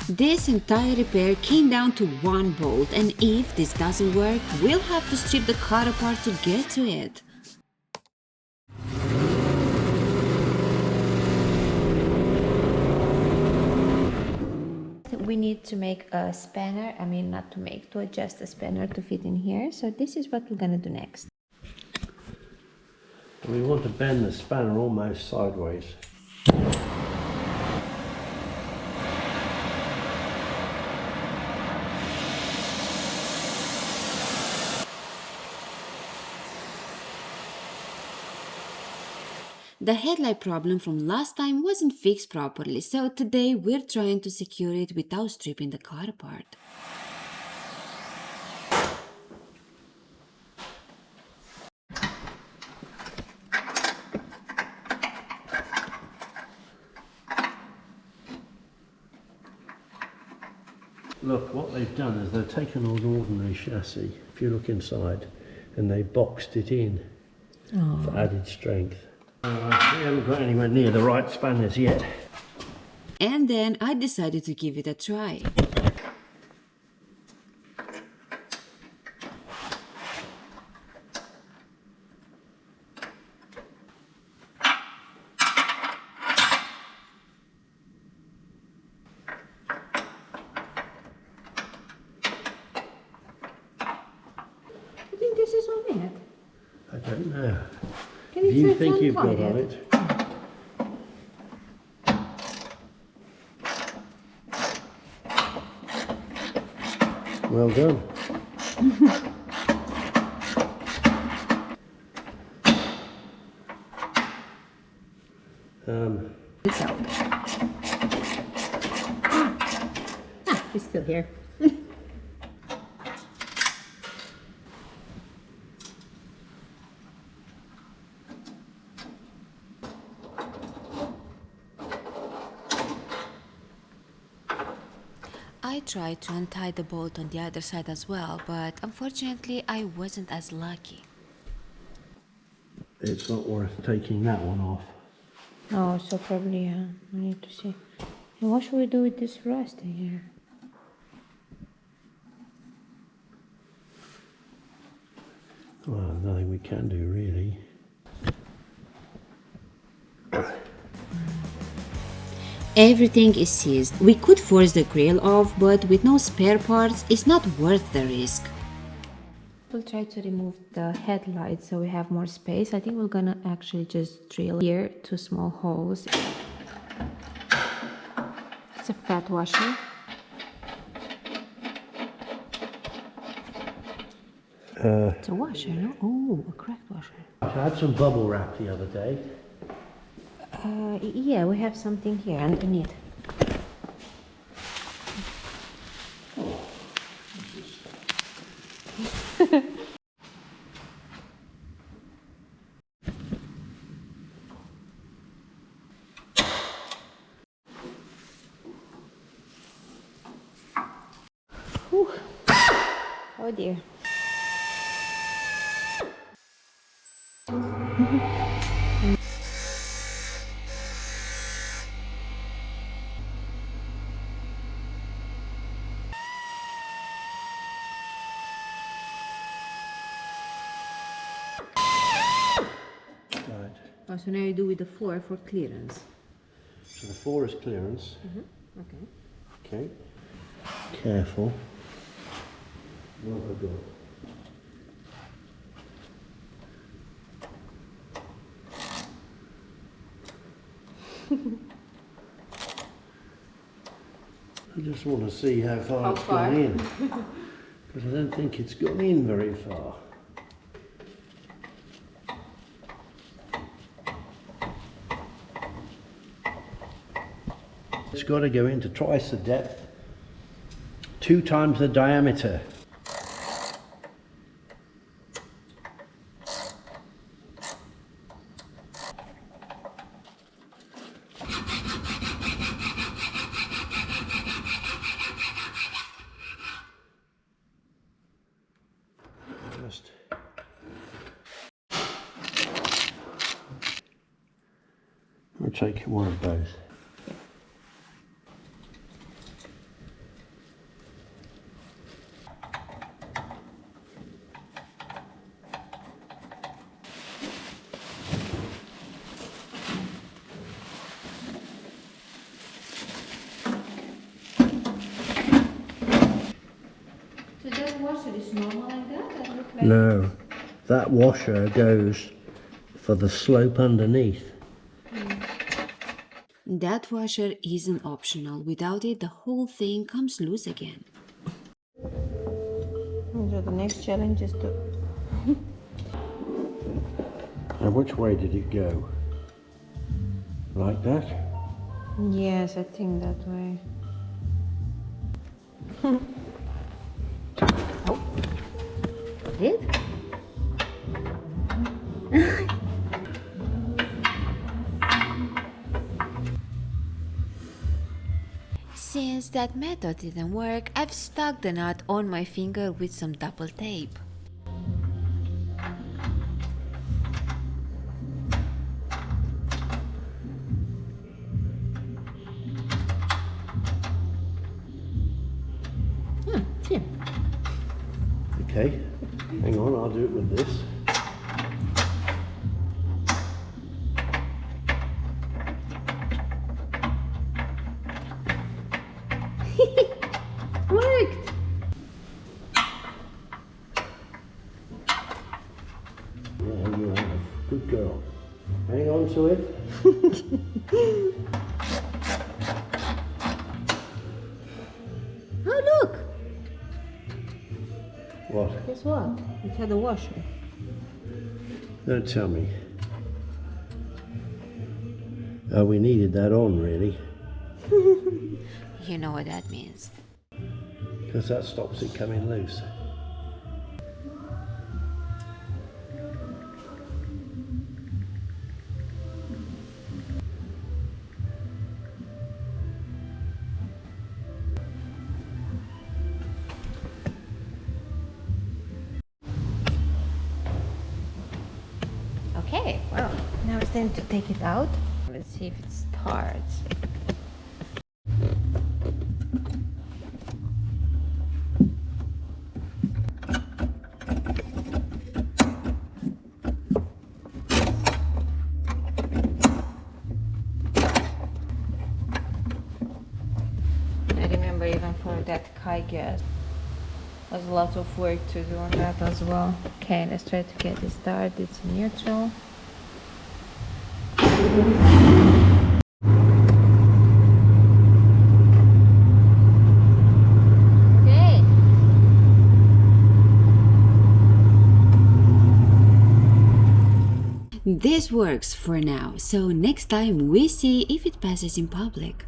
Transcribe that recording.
This entire repair came down to one bolt, and if this doesn't work, we'll have to strip the car apart to get to it. We need to make a spanner, to adjust a spanner to fit in here, so this is what we're gonna do next. We want to bend the spanner almost sideways. The headlight problem from last time wasn't fixed properly, so today we're trying to secure it without stripping the car apart. Look, what they've done is they've taken an ordinary chassis, if you look inside, and they boxed it in for added strength. We haven't got anywhere near the right spanners yet. And then I decided to give it a try. I think this is on it. I don't know. Can Do you try think to you've got untie on it? Well done. It's out. It's still here. I tried to untie the bolt on the other side as well, but unfortunately I wasn't as lucky. It's not worth taking that one off. Oh, so probably, I need to see. And what should we do with this rust in here? Well, nothing we can do really. Everything is seized. We could force the grill off, but with no spare parts, it's not worth the risk. We'll try to remove the headlight so we have more space. I think we're gonna actually just drill here 2 small holes. It's a fat washer. It's a washer, no? Oh, a cracked washer. I had some bubble wrap the other day. Yeah, we have something here underneath. Whew. Oh dear. Right. Oh, so now you do with the floor for clearance. So the floor is clearance. Okay. Okay. Careful. What have I got? I just want to see how far it's gone in. Because I don't think it's gone in very far. It's got to go into twice the depth, 2 times the diameter. Just I'll take one of both. washer is normal like that? That look like No, that washer goes for the slope underneath. That washer isn't optional. Without it, the whole thing comes loose again. So the next challenge is to... Now which way did it go? Like that? Yes, I think that way. Oh. Did? Since that method didn't work, I've stuck the nut on my finger with some double tape. Okay, hang on, I'll do it with this. Worked! Yeah, you have. Good girl. Hang on to it. Oh, look! What? Guess what? It had a washer. Don't tell me. Oh, we needed that on, really. You know what that means. Because that stops it coming loose. Okay, well, now it's time to take it out. Let's see if it starts. I remember even for that Kai gas, was a lot of work to do on that as well. Okay, let's try to get it started. It's neutral. Okay. This works for now, so next time we see if it passes in public.